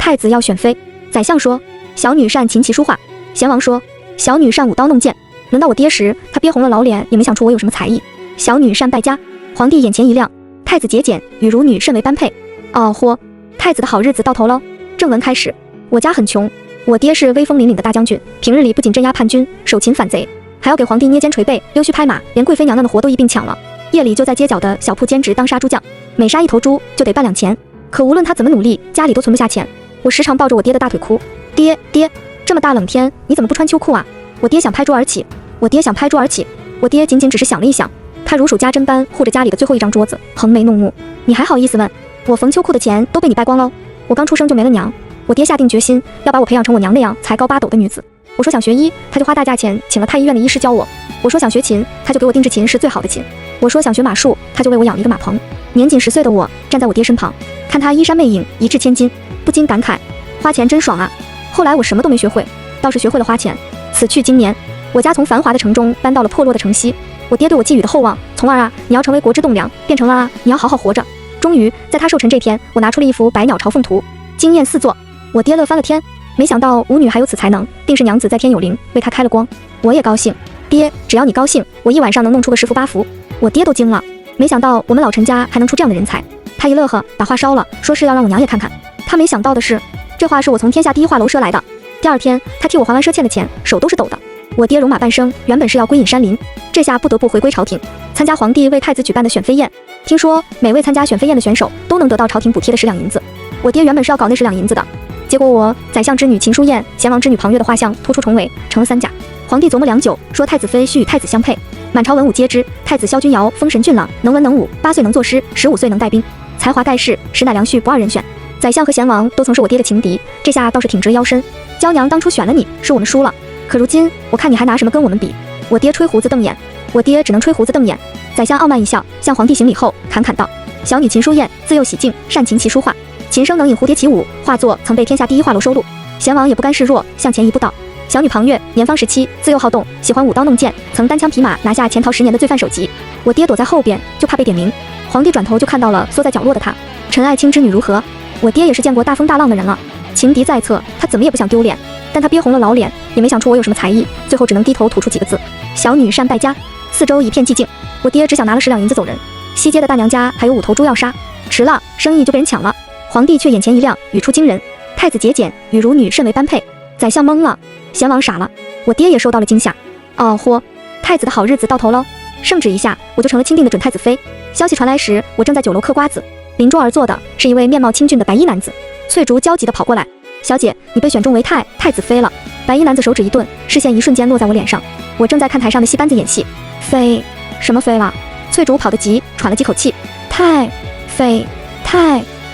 太子要选妃。宰相说：小女善琴棋书画。贤王说：小女善舞刀弄剑。轮到我爹时，他憋红了老脸，也没想出我有什么才艺。小女善败家。皇帝眼前一亮，太子节俭，与汝女甚为般配。哦豁，太子的好日子到头喽。正文开始，我家很穷，我爹是威风凛凛的大将军，平日里不仅镇压叛军，手擒反贼，还要给皇帝捏肩捶背，溜须拍马，连贵妃娘娘的活都一并抢了。夜里就在街角的小铺兼职当杀猪匠，每杀一头猪就得半两钱。可无论他怎么努力，家里都存不下钱。我时常抱着我爹的大腿哭，爹，这么大冷天，你怎么不穿秋裤啊？我爹想拍桌而起，我爹仅只是想了一想，他如数家珍般护着家里的最后一张桌子，横眉怒目。你还好意思问？我缝秋裤的钱都被你败光喽！我刚出生就没了娘，我爹下定决心要把我培养成我娘那样才高八斗的女子。我说想学医，他就花大价钱请了太医院的医师教我。我说想学琴，他就给我定制琴是最好的琴。我说想学马术，他就为我养了一个马棚。年仅10岁的我站在我爹身旁，看他衣衫魅影，一掷千金，不禁感慨，花钱真爽啊！后来我什么都没学会，倒是学会了花钱。此去经年，我家从繁华的城中搬到了破落的城西。我爹对我寄予的厚望，从儿啊，你要成为国之栋梁，变成了啊，你要好好活着。终于在他寿辰这天，我拿出了一幅百鸟朝凤图，惊艳四座。我爹乐翻了天，没想到舞女还有此才能，定是娘子在天有灵，为他开了光。我也高兴，爹，只要你高兴，我一晚上能弄出个10幅8幅。我爹都惊了，没想到我们老陈家还能出这样的人才。他一乐呵，把画烧了，说是要让我娘也看看。他没想到的是，这画是我从天下第一画楼赊来的。第二天，他替我还完赊欠的钱，手都是抖的。我爹戎马半生，原本是要归隐山林，这下不得不回归朝廷，参加皇帝为太子举办的选妃宴。听说每位参加选妃宴的选手都能得到朝廷补贴的10两银子。我爹原本是要搞那10两银子的，结果我宰相之女秦书燕、贤王之女庞月的画像突出重围，成了3甲。皇帝琢磨良久，说太子妃须与太子相配。满朝文武皆知，太子萧君尧风神俊朗，能文能武，8岁能作诗，15岁能带兵，才华盖世，实乃良婿不二人选。宰相和贤王都曾是我爹的情敌，这下倒是挺直腰身。娇娘当初选了你，是我们输了，可如今我看你还拿什么跟我们比？我爹吹胡子瞪眼，我爹只能吹胡子瞪眼。宰相傲慢一笑，向皇帝行礼后侃侃道：小女秦书燕，自幼喜静，善琴棋书画，琴声能引蝴蝶起舞，画作曾被天下第一画楼收录。贤王也不甘示弱，向前一步道：小女庞月，年方17，自幼好动，喜欢舞刀弄剑，曾单枪匹马拿下潜逃10年的罪犯首级。我爹躲在后边，就怕被点名。皇帝转头就看到了缩在角落的他，陈爱卿之女如何？我爹也是见过大风大浪的人了，情敌在侧，他怎么也不想丢脸，但他憋红了老脸，也没想出我有什么才艺，最后只能低头吐出几个字：小女善败家。四周一片寂静，我爹只想拿了10两银子走人。西街的大娘家还有5头猪要杀，迟了生意就被人抢了。皇帝却眼前一亮，语出惊人：太子节俭，与汝女甚为般配。宰相懵了，贤王傻了，我爹也受到了惊吓。哦豁，太子的好日子到头喽！圣旨一下，我就成了钦定的准太子妃。消息传来时，我正在酒楼嗑瓜子，邻桌而坐的是一位面貌清俊的白衣男子。翠竹焦急地跑过来：小姐，你被选中为太子妃了。白衣男子手指一顿，视线一瞬间落在我脸上。我正在看台上的戏班子演戏。妃？什么妃了？翠竹跑得急，喘了几口气。妃，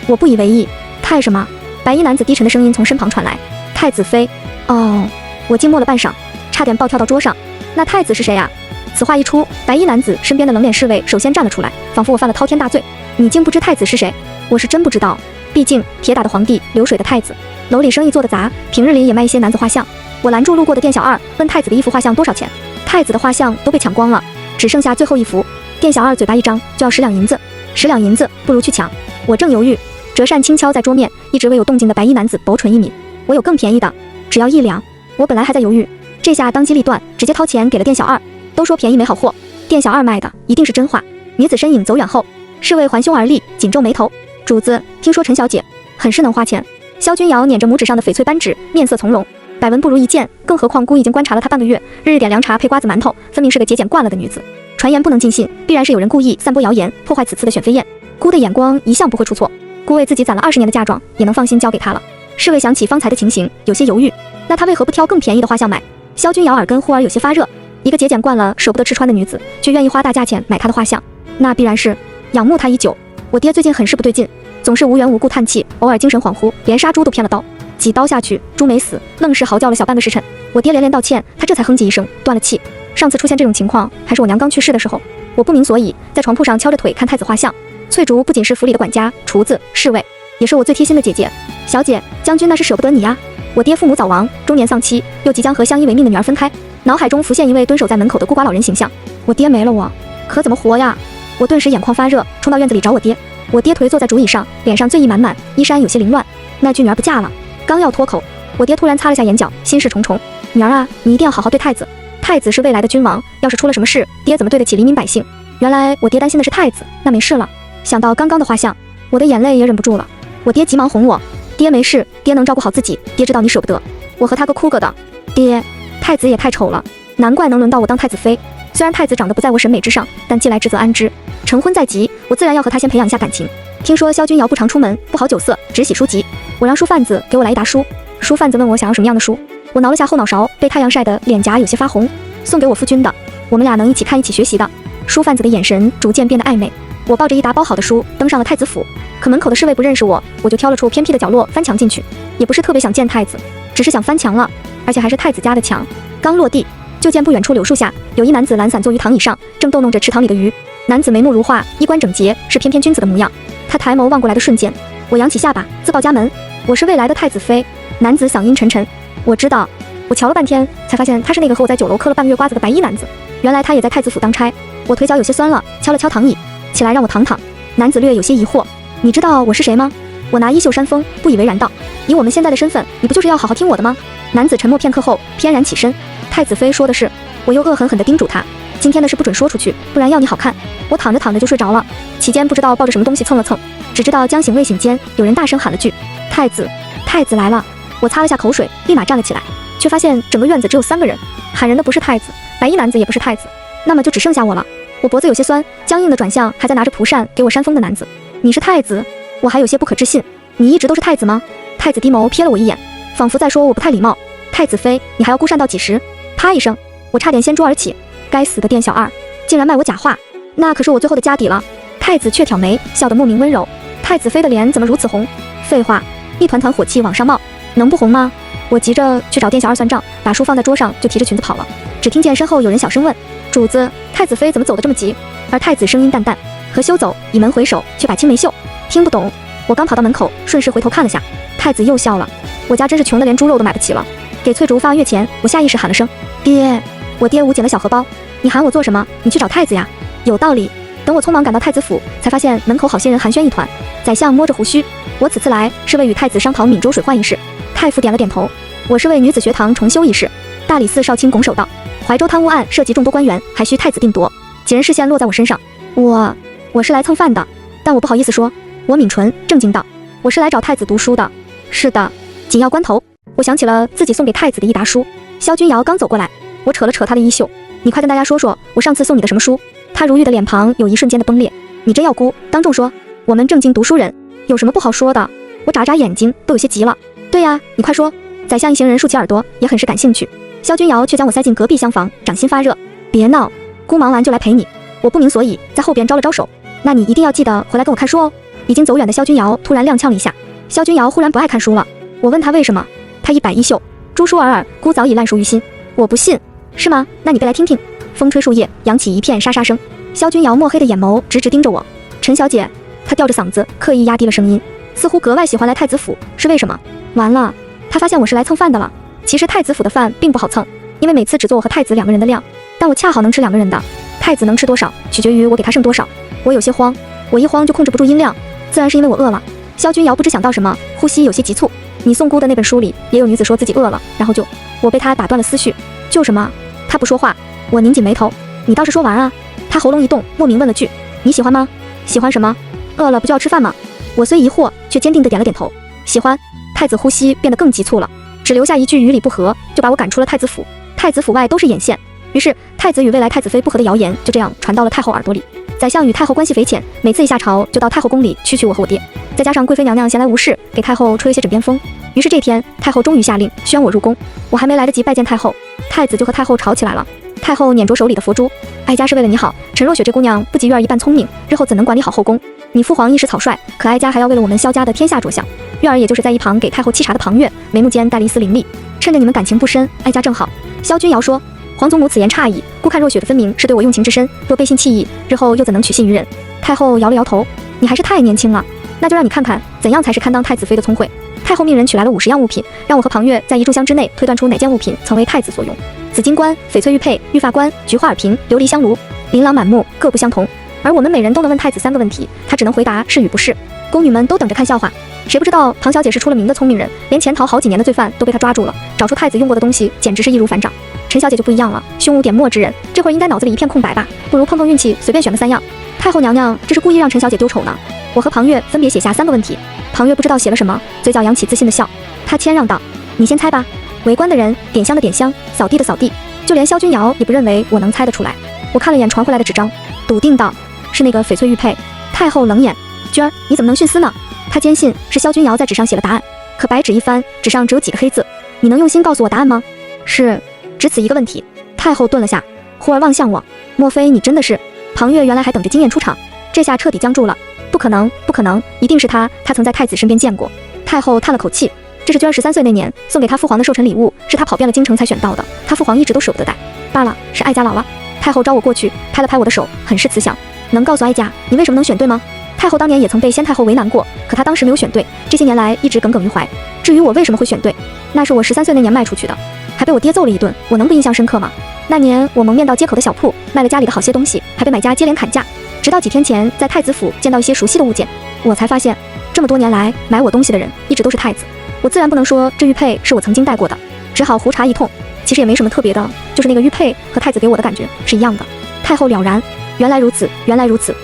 我不以为意。太什么？白衣男子低沉的声音从身旁传来：太子妃。哦，我静默了半晌，差点暴跳到桌上。那太子是谁啊？此话一出，白衣男子身边的冷脸侍卫首先站了出来，仿佛我犯了滔天大罪。你竟不知太子是谁？我是真不知道，毕竟铁打的皇帝，流水的太子，楼里生意做得杂，平日里也卖一些男子画像。我拦住路过的店小二，问太子的一幅画像多少钱。太子的画像都被抢光了，只剩下最后一幅。店小二嘴巴一张，就要10两银子。10两银子，不如去抢。我正犹豫，折扇轻敲在桌面，一直未有动静的白衣男子薄唇一抿：我有更便宜的，只要1两。我本来还在犹豫，这下当机立断，直接掏钱给了店小二。都说便宜没好货，店小二卖的一定是真话。女子身影走远后，侍卫环胸而立，紧皱眉头：主子，听说陈小姐很是能花钱。萧君尧捻着拇指上的翡翠扳指，面色从容。百闻不如一见，更何况姑已经观察了她半个月，日日点凉茶配瓜子馒头，分明是个节俭惯了的女子。传言不能尽信，必然是有人故意散播谣言，破坏此次的选妃宴。姑的眼光一向不会出错，姑为自己攒了20年的嫁妆，也能放心交给她了。侍卫想起方才的情形，有些犹豫，那她为何不挑更便宜的画像买？萧君尧耳根忽而有些发热，一个节俭惯了、舍不得吃穿的女子，却愿意花大价钱买她的画像，那必然是仰慕她已久。我爹最近很是不对劲，总是无缘无故叹气，偶尔精神恍惚，连杀猪都偏了刀。几刀下去，猪没死，愣是嚎叫了小半个时辰。我爹连连道歉，他这才哼唧一声，断了气。上次出现这种情况，还是我娘刚去世的时候。我不明所以，在床铺上敲着腿看太子画像。翠竹不仅是府里的管家、厨子、侍卫，也是我最贴心的姐姐。小姐，将军那是舍不得你呀。我爹父母早亡，中年丧妻，又即将和相依为命的女儿分开，脑海中浮现一位蹲守在门口的孤寡老人形象。我爹没了我，可怎么活呀？我顿时眼眶发热，冲到院子里找我爹。我爹颓坐在竹椅上，脸上醉意满满，衣衫有些凌乱。那句女儿不嫁了，刚要脱口，我爹突然擦了下眼角，心事重重。女儿啊，你一定要好好对太子，太子是未来的君王，要是出了什么事，爹怎么对得起黎民百姓？原来我爹担心的是太子，那没事了。想到刚刚的画像，我的眼泪也忍不住了。我爹急忙哄我，爹没事，爹能照顾好自己，爹知道你舍不得。我和他个哭个的。爹，太子也太丑了，难怪能轮到我当太子妃。虽然太子长得不在我审美之上，但既来之则安之。成婚在即，我自然要和他先培养一下感情。听说萧君瑶不常出门，不好酒色，只喜书籍。我让书贩子给我来一沓书。书贩子问我想要什么样的书，我挠了下后脑勺，被太阳晒得脸颊有些发红。送给我夫君的，我们俩能一起看一起学习的。书贩子的眼神逐渐变得暧昧。我抱着一沓包好的书登上了太子府，可门口的侍卫不认识我，我就挑了处偏僻的角落翻墙进去。也不是特别想见太子，只是想翻墙了，而且还是太子家的墙。刚落地，就见不远处柳树下有一男子懒散坐于躺椅上，正逗弄着池塘里的鱼。男子眉目如画，衣冠整洁，是翩翩君子的模样。他抬眸望过来的瞬间，我扬起下巴，自报家门：我是未来的太子妃。男子嗓音沉沉：我知道。我瞧了半天，才发现他是那个和我在酒楼嗑了半个月瓜子的白衣男子。原来他也在太子府当差。我腿脚有些酸了，敲了敲躺椅，起来让我躺躺。男子略有些疑惑：你知道我是谁吗？我拿衣袖扇风，不以为然道：以我们现在的身份，你不就是要好好听我的吗？男子沉默片刻后翩然起身：太子妃说的是。我又恶狠狠地叮嘱他：今天的事不准说出去，不然要你好看。我躺着躺着就睡着了，期间不知道抱着什么东西蹭了蹭，只知道将醒未醒间，有人大声喊了句：太子，太子来了。我擦了下口水，立马站了起来，却发现整个院子只有3个人，喊人的不是太子，白衣男子也不是太子，那么就只剩下我了。我脖子有些酸，僵硬的转向还在拿着蒲扇给我扇风的男子：你是太子？我还有些不可置信：你一直都是太子吗？太子低眸瞥了我一眼，仿佛在说我不太礼貌。太子妃，你还要孤扇到几时？啪一声，我差点掀桌而起。该死的店小二，竟然卖我假话，那可是我最后的家底了。太子却挑眉，笑得莫名温柔。太子妃的脸怎么如此红？废话，一团团火气往上冒，能不红吗？我急着去找店小二算账，把书放在桌上就提着裙子跑了。只听见身后有人小声问：主子，太子妃怎么走得这么急？而太子声音淡淡：和休走，倚门回首，却把青梅嗅。听不懂。我刚跑到门口，顺势回头看了下，太子又笑了。我家真是穷得连猪肉都买不起了。给翠竹发完月钱，我下意识喊了声爹。我爹捂紧了小荷包：你喊我做什么？你去找太子呀。有道理。等我匆忙赶到太子府，才发现门口好些人寒暄一团。宰相摸着胡须：我此次来是为与太子商讨闽州水患一事。太傅点了点头：我是为女子学堂重修一事。大理寺少卿拱手道：怀州贪污案涉及众多官员，还需太子定夺，几人视线落在我身上。我是来蹭饭的，但我不好意思说。我抿唇正经道：我是来找太子读书的。是的。紧要关头，我想起了自己送给太子的一沓书。萧君瑶刚走过来，我扯了扯他的衣袖：你快跟大家说说我上次送你的什么书。他如玉的脸庞有一瞬间的崩裂：你真要姑当众说？我们正经读书人有什么不好说的？我眨眨眼睛，都有些急了。对呀，你快说。宰相一行人竖起耳朵，也很是感兴趣。萧君瑶却将我塞进隔壁厢房，掌心发热：别闹，姑忙完就来陪你。我不明所以，在后边招了招手：那你一定要记得回来跟我看书哦。已经走远的萧君瑶突然踉跄了一下。萧君瑶忽然不爱看书了。我问他为什么，他一摆衣袖：朱书尔尔，姑早已烂熟于心。我不信。是吗？那你背来听听。风吹树叶，扬起一片沙沙声。萧君瑶墨黑的眼眸直直盯着我：陈小姐。她吊着嗓子，刻意压低了声音，似乎格外喜欢来太子府，是为什么？完了，他发现我是来蹭饭的了。其实太子府的饭并不好蹭，因为每次只做我和太子2个人的量，但我恰好能吃2个人的。太子能吃多少，取决于我给他剩多少。我有些慌，我一慌就控制不住音量，自然是因为我饿了。萧君瑶不知想到什么，呼吸有些急促：你送姑的那本书里也有女子说自己饿了，然后就……我被他打断了思绪。就什么？他不说话。我拧紧眉头：你倒是说完啊。他喉咙一动，莫名问了句：你喜欢吗？喜欢什么？饿了不就要吃饭吗？我虽疑惑，却坚定地点了点头：喜欢。太子呼吸变得更急促了，只留下一句与理不合，就把我赶出了太子府。太子府外都是眼线，于是太子与未来太子妃不和的谣言就这样传到了太后耳朵里。宰相与太后关系匪浅，每次一下朝就到太后宫里蛐我和我爹，再加上贵妃娘娘闲来无事给太后吹一些枕边风，于是这天太后终于下令宣我入宫。我还没来得及拜见太后，太子就和太后吵起来了。太后捻着手里的佛珠：哀家是为了你好，陈若雪这姑娘不及月儿一般聪明，日后怎能管理好后宫？你父皇一时草率，可哀家还要为了我们萧家的天下着想。月儿也就是在一旁给太后沏茶的旁月，眉目间带了一丝凌厉。趁着你们感情不深，哀家正好。萧君瑶说：皇祖母此言差矣，姑看若雪的分明是对我用情至深，若背信弃义，日后又怎能取信于人？太后摇了摇头：你还是太年轻了，那就让你看看怎样才是堪当太子妃的聪慧。太后命人取来了50样物品，让我和庞月在一炷香之内推断出哪件物品曾为太子所用。紫金冠、翡翠玉佩、玉发冠、菊花耳瓶、琉璃香炉，琳琅满目，各不相同。而我们每人都能问太子3个问题，他只能回答是与不是。宫女们都等着看笑话。谁不知道唐小姐是出了名的聪明人，连潜逃好几年的罪犯都被她抓住了，找出太子用过的东西，简直是易如反掌。陈小姐就不一样了，胸无点墨之人，这会儿应该脑子里一片空白吧？不如碰碰运气，随便选个3样。太后娘娘这是故意让陈小姐丢丑呢。我和庞月分别写下3个问题，庞月不知道写了什么，嘴角扬起自信的笑。他谦让道：“你先猜吧。”围观的人点香的点香，扫地的扫地，就连萧君瑶也不认为我能猜得出来。我看了眼传回来的纸张，笃定道：“是那个翡翠玉佩。”太后冷眼：“娟儿，你怎么能徇私呢？”她坚信是萧君瑶在纸上写了答案，可白纸一翻，纸上只有几个黑字。你能用心告诉我答案吗？是，只此一个问题。太后顿了下，忽而望向我：“莫非你真的是？”庞月原来还等着经验出场，这下彻底僵住了。不可能，不可能，一定是他曾在太子身边见过。太后叹了口气：“这是娟儿13岁那年送给他父皇的寿辰礼物，是他跑遍了京城才选到的，他父皇一直都舍不得带。罢了，是哀家老了。”太后招我过去，拍了拍我的手，很是慈祥：“能告诉哀家，你为什么能选对吗？”太后当年也曾被先太后为难过，可她当时没有选对，这些年来一直耿耿于怀。至于我为什么会选对，那是我13岁那年卖出去的，还被我爹揍了一顿，我能不印象深刻吗？那年我蒙面到街口的小铺，卖了家里的好些东西，还被买家接连砍价。直到几天前在太子府见到一些熟悉的物件，我才发现，这么多年来买我东西的人一直都是太子。我自然不能说这玉佩是我曾经戴过的，只好胡茬一通。其实也没什么特别的，就是那个玉佩和太子给我的感觉是一样的。太后了然，原来如此，原来如此。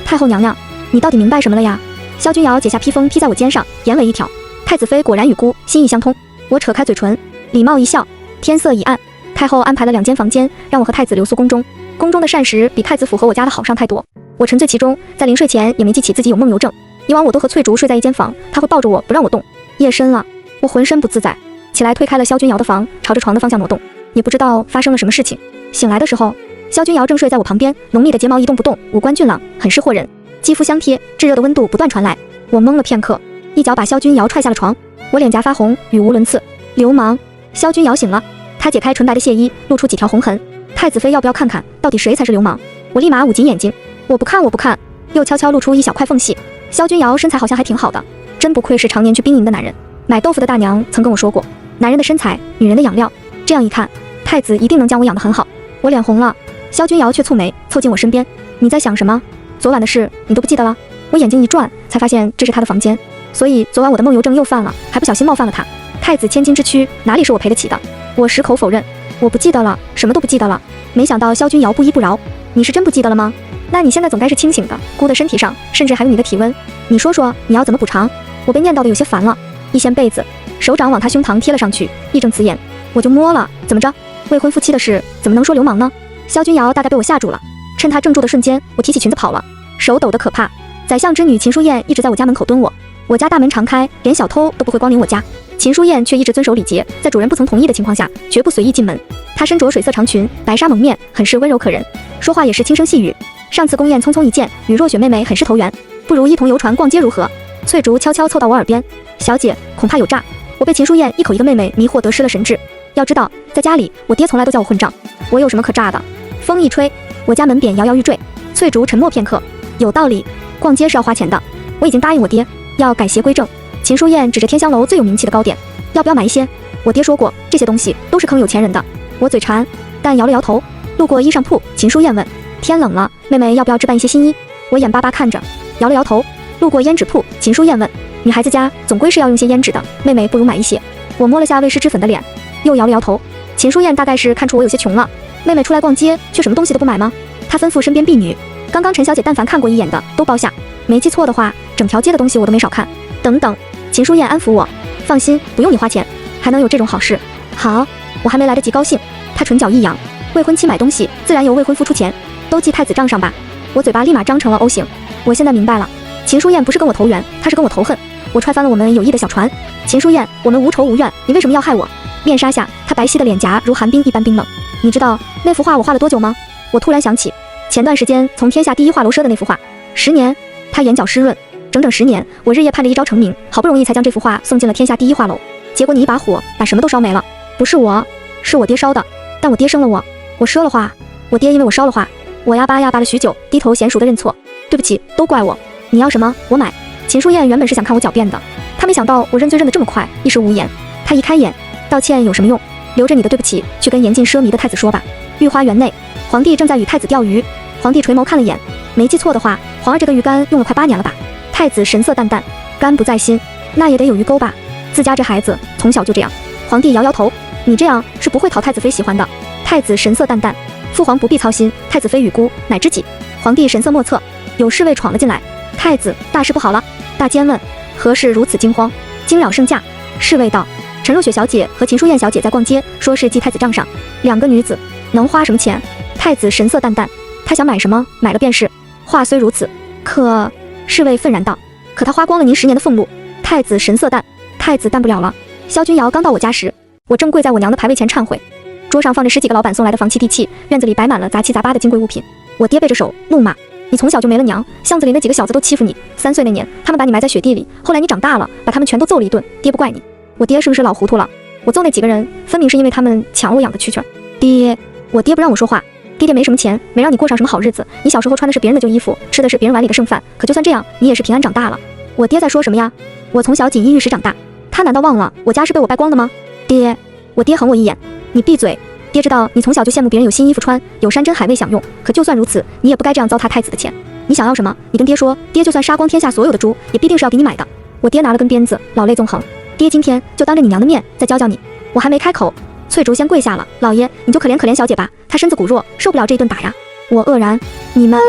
太后娘娘，你到底明白什么了呀？萧君瑶解下披风披在我肩上，眼尾一挑：“太子妃果然与孤心意相通。”我扯开嘴唇，礼貌一笑。天色已暗，太后安排了2间房间，让我和太子留宿宫中。宫中的膳食比太子府和我家的好上太多，我沉醉其中，在临睡前也没记起自己有梦游症。以往我都和翠竹睡在一间房，她会抱着我不让我动。夜深了，我浑身不自在，起来推开了萧君瑶的房，朝着床的方向挪动。也不知道发生了什么事情，醒来的时候，萧君瑶正睡在我旁边，浓密的睫毛一动不动，五官俊朗，很是惑人，肌肤相贴，炙热的温度不断传来。我懵了片刻，一脚把萧君瑶踹下了床，我脸颊发红，语无伦次：“流氓！”萧君瑶醒了，她解开纯白的亵衣，露出几条红痕。太子妃要不要看看，到底谁才是流氓？我立马捂紧眼睛，我不看，我不看，又悄悄露出一小块缝隙。萧君瑶身材好像还挺好的，真不愧是常年去兵营的男人。买豆腐的大娘曾跟我说过，男人的身材，女人的养料。这样一看，太子一定能将我养得很好。我脸红了，萧君瑶却蹙眉，凑近我身边：“你在想什么？昨晚的事你都不记得了？”我眼睛一转，才发现这是他的房间，所以昨晚我的梦游症又犯了，还不小心冒犯了他。太子千金之躯，哪里是我赔得起的？我矢口否认，我不记得了，什么都不记得了。没想到萧君瑶不依不饶：“你是真不记得了吗？那你现在总该是清醒的，姑的身体上甚至还有你的体温，你说说你要怎么补偿？”我被念叨的有些烦了，一掀被子，手掌往他胸膛贴了上去，义正辞严：“我就摸了，怎么着？未婚夫妻的事怎么能说流氓呢？”萧君瑶大概被我吓住了，趁他怔住的瞬间，我提起裙子跑了，手抖得可怕。宰相之女秦书燕一直在我家门口蹲我，我家大门常开，连小偷都不会光临我家。秦书燕却一直遵守礼节，在主人不曾同意的情况下，绝不随意进门。她身着水色长裙，白纱蒙面，很是温柔可人，说话也是轻声细语。上次宫宴匆匆一见，与若雪妹妹很是投缘，不如一同游船逛街如何？翠竹悄悄凑到我耳边：“小姐，恐怕有诈。”我被秦书燕一口一个妹妹迷惑得失了神智。要知道，在家里，我爹从来都叫我混账，我有什么可诈的？风一吹，我家门匾摇摇欲坠。翠竹沉默片刻：“有道理，逛街是要花钱的。我已经答应我爹，要改邪归正。”秦书燕指着天香楼最有名气的糕点：“要不要买一些？”我爹说过，这些东西都是坑有钱人的。我嘴馋，但摇了摇头。路过衣裳铺，秦书燕问：“天冷了，妹妹要不要置办一些新衣？”我眼巴巴看着，摇了摇头。路过胭脂铺，秦书燕问：“女孩子家总归是要用些胭脂的，妹妹不如买一些。”我摸了下未施脂粉的脸，又摇了摇头。秦书燕大概是看出我有些穷了，妹妹出来逛街，却什么东西都不买吗？她吩咐身边婢女：“刚刚陈小姐但凡看过一眼的，都包下。没记错的话，整条街的东西我都没少看。”等等，秦书燕安抚我：“放心，不用你花钱，还能有这种好事。”好，我还没来得及高兴，她唇角一扬：“未婚妻买东西，自然由未婚夫出钱，都记太子账上吧。”我嘴巴立马张成了 O 型。我现在明白了，秦书燕不是跟我投缘，她是跟我投恨。我踹翻了我们友谊的小船。秦书燕，我们无仇无怨，你为什么要害我？面纱下，她白皙的脸颊如寒冰一般冰冷。你知道那幅画我画了多久吗？我突然想起，前段时间从天下第一画楼赊的那幅画，10年。她眼角湿润，整整10年，我日夜盼着一朝成名，好不容易才将这幅画送进了天下第一画楼。结果你一把火把什么都烧没了。不是我，是我爹烧的。但我爹生了我，我赊了画。我爹因为我烧了画，我哑巴了许久，低头娴熟的认错。对不起，都怪我。你要什么，我买。秦书燕原本是想看我狡辩的，她没想到我认罪认得这么快，一时无言。她一开眼，道歉有什么用？留着你的对不起，去跟严禁奢靡的太子说吧。御花园内，皇帝正在与太子钓鱼。皇帝垂眸看了眼，没记错的话，皇儿这个鱼竿用了快8年了吧？太子神色淡淡，肝不在心，那也得有鱼钩吧？自家这孩子从小就这样。皇帝摇摇头，你这样是不会讨太子妃喜欢的。太子神色淡淡，父皇不必操心，太子妃与孤乃知己。皇帝神色莫测，有侍卫闯了进来。太子，大事不好了！大监问，何事如此惊慌？惊扰圣驾。侍卫道，陈若雪小姐和秦淑燕小姐在逛街，说是记太子账上。2个女子，能花什么钱？太子神色淡淡，他想买什么，买了便是。话虽如此，可……侍卫愤然道，可他花光了您10年的俸禄。太子神色淡，太子淡不了了。萧君瑶刚到我家时，我正跪在我娘的牌位前忏悔，桌上放着10几个老板送来的房契地契，院子里摆满了杂七杂八的金贵物品。我爹背着手怒骂，你从小就没了娘，巷子里那几个小子都欺负你。3岁那年，他们把你埋在雪地里，后来你长大了，把他们全都揍了一顿，爹不怪你。我爹是不是老糊涂了？我揍那几个人，分明是因为他们抢我养的蛐蛐。爹，我爹不让我说话。爹没什么钱，没让你过上什么好日子，你小时候穿的是别人的旧衣服，吃的是别人碗里的剩饭，可就算这样，你也是平安长大了。我爹在说什么呀？我从小锦衣玉食长大，他难道忘了我家是被我败光的吗？爹，我爹横我一眼，你闭嘴。爹知道你从小就羡慕别人有新衣服穿，有山珍海味享用，可就算如此，你也不该这样糟蹋太子的钱。你想要什么，你跟爹说，爹就算杀光天下所有的猪，也必定是要给你买的。我爹拿了根鞭子，老泪纵横。爹今天就当着你娘的面再教教你。我还没开口，翠竹先跪下了，老爷，你就可怜可怜小姐吧，她身子骨弱，受不了这一顿打呀。我愕然，你们……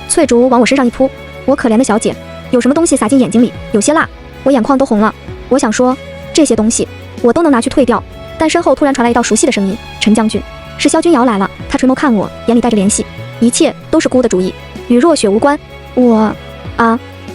翠竹往我身上一扑，我可怜的小姐，有什么东西洒进眼睛里，有些辣，我眼眶都红了。我想说，这些东西我都能拿去退掉，但身后突然传来一道熟悉的声音，陈将军，是萧君瑶来了。他垂眸看我，眼里带着怜惜，一切都是姑的主意，与若雪无关。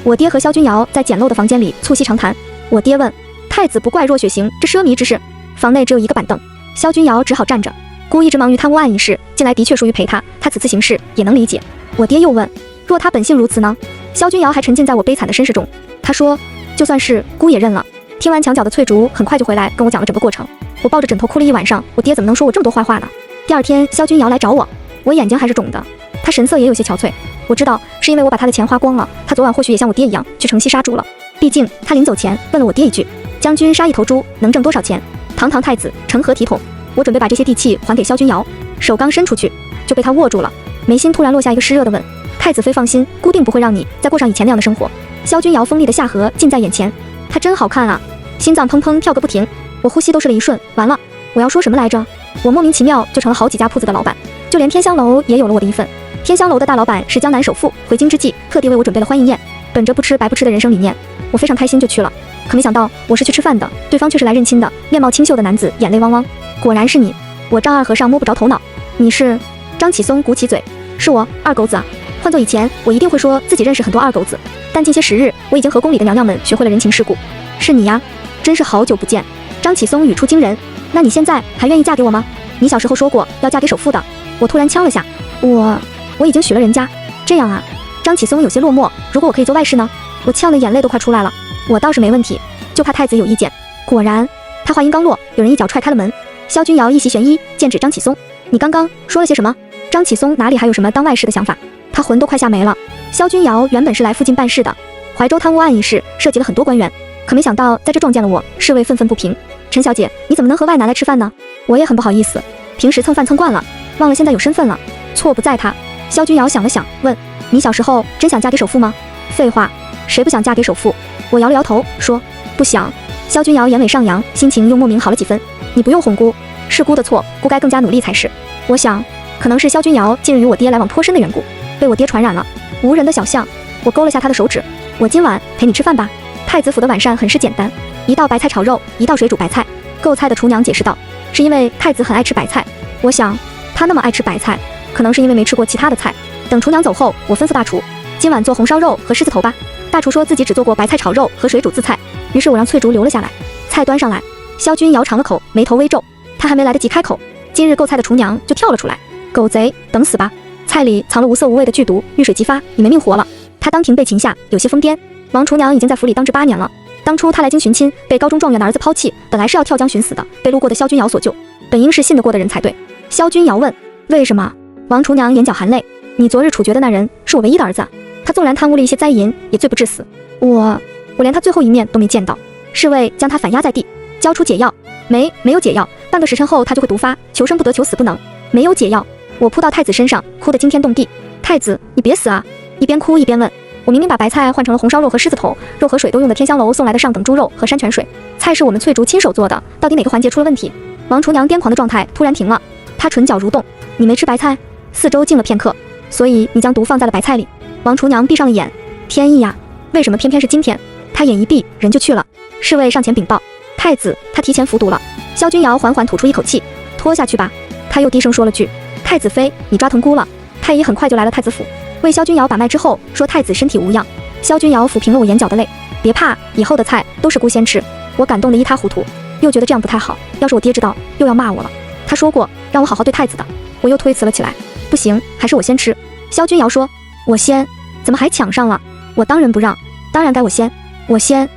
我爹和萧君瑶在简陋的房间里促膝长谈。我爹问，太子不怪若雪行这奢靡之事。房内只有一个板凳，萧君瑶只好站着。姑一直忙于贪污案一事，近来的确疏于陪他，他此次行事也能理解。我爹又问，若他本性如此呢？萧君瑶还沉浸在我悲惨的身世中，他说，就算是姑也认了。听完墙角的翠竹很快就回来跟我讲了整个过程，我抱着枕头哭了一晚上。我爹怎么能说我这么多坏话呢？第二天萧君瑶来找我，我眼睛还是肿的，他神色也有些憔悴。我知道是因为我把他的钱花光了，他昨晚或许也像我爹一样去城西杀猪了。毕竟他临走前问了我爹一句，将军杀一头猪能挣多少钱？堂堂太子成何体统？我准备把这些地契还给萧君瑶，手刚伸出去就被他握住了，眉心突然落下一个湿热的吻。太子妃放心，姑定不会让你再过上以前那样的生活。萧君瑶锋利的下颌近在眼前，她真好看啊，心脏砰砰跳个不停，我呼吸都是了一瞬。完了，我要说什么来着？我莫名其妙就成了好几家铺子的老板，就连天香楼也有了我的一份。天香楼的大老板是江南首富，回京之际特地为我准备了欢迎宴，本着不吃白不吃的人生理念，我非常开心就去了。可没想到我是去吃饭的，对方却是来认亲的，面貌清秀的男子，眼泪汪汪。果然是你！我丈二和尚摸不着头脑。你是？张启松鼓起嘴，是我，二狗子啊。换做以前，我一定会说自己认识很多二狗子，但近些时日，我已经和宫里的娘娘们学会了人情世故。是你呀，真是好久不见。张启松语出惊人，那你现在还愿意嫁给我吗？你小时候说过要嫁给首富的。我突然呛了下，我已经许了人家。这样啊？张启松有些落寞，如果我可以做外室呢？我呛得眼泪都快出来了。我倒是没问题，就怕太子有意见。果然，他话音刚落，有人一脚踹开了门。萧君瑶一袭玄衣，剑指张启松，你刚刚说了些什么？张启松哪里还有什么当外室的想法，他魂都快吓没了。萧君瑶原本是来附近办事的，怀州贪污案一事涉及了很多官员，可没想到在这撞见了我，侍卫愤愤不平。陈小姐，你怎么能和外男来吃饭呢？我也很不好意思，平时蹭饭蹭惯了，忘了现在有身份了，错不在他。萧君瑶想了想，问，你小时候真想嫁给首富吗？废话，谁不想嫁给首富？我摇了摇头，说不想。萧君瑶眼尾上扬，心情又莫名好了几分。你不用哄姑，是姑的错，姑该更加努力才是。我想，可能是萧君瑶近日与我爹来往颇深的缘故，被我爹传染了。无人的小巷，我勾了下他的手指，我今晚陪你吃饭吧。太子府的晚膳很是简单，一道白菜炒肉，一道水煮白菜。购菜的厨娘解释道，是因为太子很爱吃白菜。我想，他那么爱吃白菜，可能是因为没吃过其他的菜。等厨娘走后，我吩咐大厨，今晚做红烧肉和狮子头吧。大厨说自己只做过白菜炒肉和水煮渍菜，于是我让翠竹留了下来。菜端上来，萧君瑶尝了口，眉头微皱，他还没来得及开口，今日购菜的厨娘就跳了出来，狗贼，等死吧！菜里藏了无色无味的剧毒，遇水即发，你没命活了。他当庭被擒下，有些疯癫。王厨娘已经在府里当职8年了，当初他来京寻亲，被高中状元的儿子抛弃，本来是要跳江寻死的，被路过的萧君瑶所救，本应是信得过的人才对。萧君瑶问，为什么？王厨娘眼角含泪，你昨日处决的那人是我唯一的儿子，他纵然贪污了一些灾银，也罪不至死。我连他最后一面都没见到。侍卫将他反压在地，交出解药。没有解药，半个时辰后他就会毒发，求生不得，求死不能。没有解药，我扑到太子身上，哭得惊天动地。太子，你别死啊！一边哭一边问，我明明把白菜换成了红烧肉和狮子头，肉和水都用的天香楼送来的上等猪肉和山泉水，菜是我们翠竹亲手做的，到底哪个环节出了问题？王厨娘癫狂的状态突然停了，她唇角蠕动，你没吃白菜？四周静了片刻，所以你将毒放在了白菜里。王厨娘闭上了眼，天意呀，为什么偏偏是今天？她眼一闭，人就去了。侍卫上前禀报，太子他提前服毒了。萧君瑶缓缓吐出一口气，拖下去吧。他又低声说了句，太子妃，你抓疼姑了。太医很快就来了太子府，为萧君瑶把脉之后说太子身体无恙。萧君瑶抚平了我眼角的泪，别怕，以后的菜都是姑先吃。我感动得一塌糊涂，又觉得这样不太好，要是我爹知道又要骂我了。他说过让我好好对太子的，我又推辞了起来。不行，还是我先吃。萧君瑶说，我先？怎么还抢上了？我当仁不让，当然该我先。我先。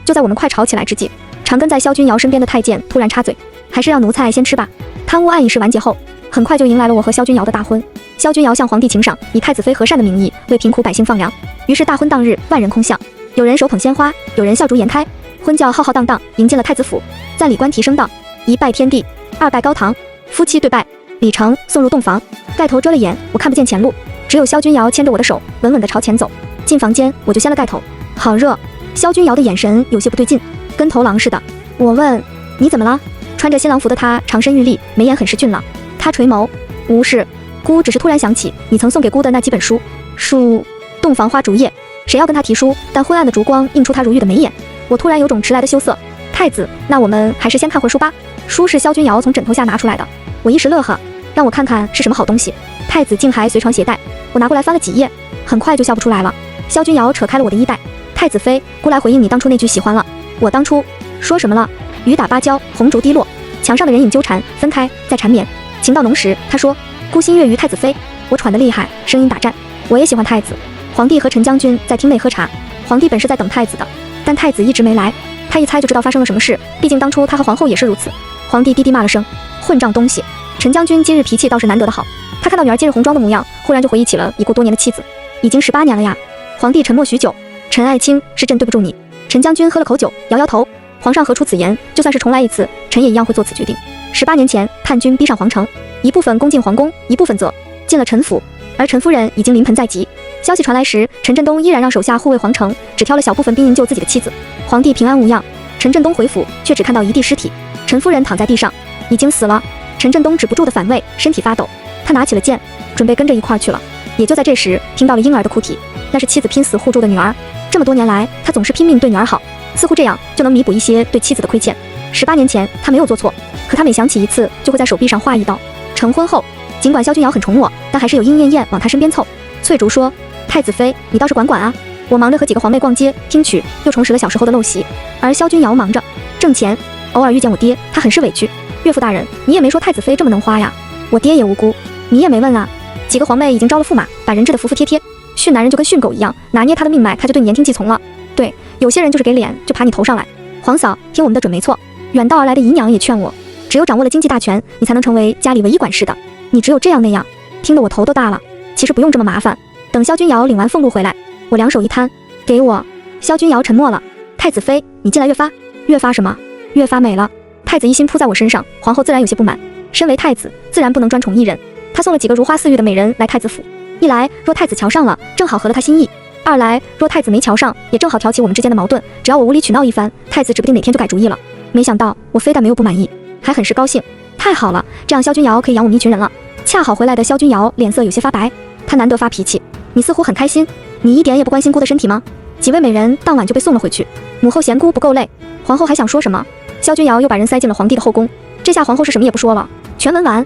就在我们快吵起来之际，常跟在萧君瑶身边的太监突然插嘴，还是让奴才先吃吧。贪污案一事完结后，很快就迎来了我和萧君瑶的大婚。萧君瑶向皇帝请赏，以太子妃和善的名义为贫苦百姓放粮。于是大婚当日，万人空巷，有人手捧鲜花，有人笑逐颜开，婚轿浩浩荡荡迎进了太子府。赞礼官提升道：一拜天地，二拜高堂，夫妻对拜。礼成，送入洞房。盖头遮了眼，我看不见前路，只有萧君瑶牵着我的手，稳稳地朝前走。进房间，我就掀了盖头，好热。萧君瑶的眼神有些不对劲，跟头狼似的。我问，你怎么了？穿着新郎服的她长身玉立，眉眼很是俊朗。她垂眸，无事，姑只是突然想起你曾送给姑的那几本书。洞房花烛夜，谁要跟她提书？但昏暗的烛光映出她如玉的眉眼，我突然有种迟来的羞涩。太子，那我们还是先看会书吧。书是萧君瑶从枕头下拿出来的，我一时乐呵，让我看看是什么好东西。太子竟还随床携带，我拿过来翻了几页，很快就笑不出来了。萧君瑶扯开了我的衣带，太子妃，姑来回应你当初那句喜欢了。我当初说什么了？雨打芭蕉，红烛滴落，墙上的人影纠缠，分开再缠绵，情到浓时。他说，孤心悦于太子妃。我喘得厉害，声音打颤。我也喜欢太子。皇帝和陈将军在厅内喝茶，皇帝本是在等太子的，但太子一直没来。他一猜就知道发生了什么事，毕竟当初他和皇后也是如此。皇帝低低骂了声，混账东西。陈将军今日脾气倒是难得的好，他看到女儿今日红妆的模样，忽然就回忆起了已故多年的妻子。已经18年了呀。皇帝沉默许久，陈爱卿，是朕对不住你。陈将军喝了口酒，摇摇头。皇上何出此言？就算是重来一次，臣也一样会做此决定。18年前，叛军逼上皇城，一部分攻进皇宫，一部分则进了陈府，而陈夫人已经临盆在即。消息传来时，陈振东依然让手下护卫皇城，只挑了小部分兵营救自己的妻子。皇帝平安无恙，陈振东回府，却只看到一地尸体。陈夫人躺在地上，已经死了。陈振东止不住的反胃，身体发抖。他拿起了剑，准备跟着一块儿去了。也就在这时，听到了婴儿的哭啼，那是妻子拼死护住的女儿。这么多年来，他总是拼命对女儿好，似乎这样就能弥补一些对妻子的亏欠。18年前他没有做错，可他每想起一次，就会在手臂上划一刀。成婚后，尽管萧君瑶很宠我，但还是有莺燕燕往他身边凑。翠竹说，太子妃，你倒是管管啊。我忙着和几个皇妹逛街听曲，又重拾了小时候的陋习，而萧君瑶忙着挣钱，偶尔遇见我爹，他很是委屈。岳父大人，你也没说太子妃这么能花呀。我爹也无辜，你也没问啊。几个皇妹已经招了驸马，把人治得服服帖帖。训男人就跟训狗一样，拿捏他的命脉，他就对你言听计从了。对，有些人就是给脸就爬你头上来。皇嫂，听我们的准没错。远道而来的姨娘也劝我，只有掌握了经济大权，你才能成为家里唯一管事的。你只有这样那样，听得我头都大了。其实不用这么麻烦。等萧君瑶领完俸禄回来，我两手一摊，给我。萧君瑶沉默了。太子妃，你近来越发什么？越发美了。太子一心扑在我身上，皇后自然有些不满。身为太子，自然不能专宠一人。他送了几个如花似玉的美人来太子府，一来若太子瞧上了，正好合了他心意；二来若太子没瞧上，也正好挑起我们之间的矛盾。只要我无理取闹一番，太子指不定哪天就改主意了。没想到我非但没有不满意，还很是高兴。太好了，这样萧君瑶可以养我们一群人了。恰好回来的萧君瑶脸色有些发白，她难得发脾气。你似乎很开心，你一点也不关心姑的身体吗？几位美人当晚就被送了回去，母后嫌姑不够累。皇后还想说什么，萧君瑶又把人塞进了皇帝的后宫。这下皇后是什么也不说了。全文完。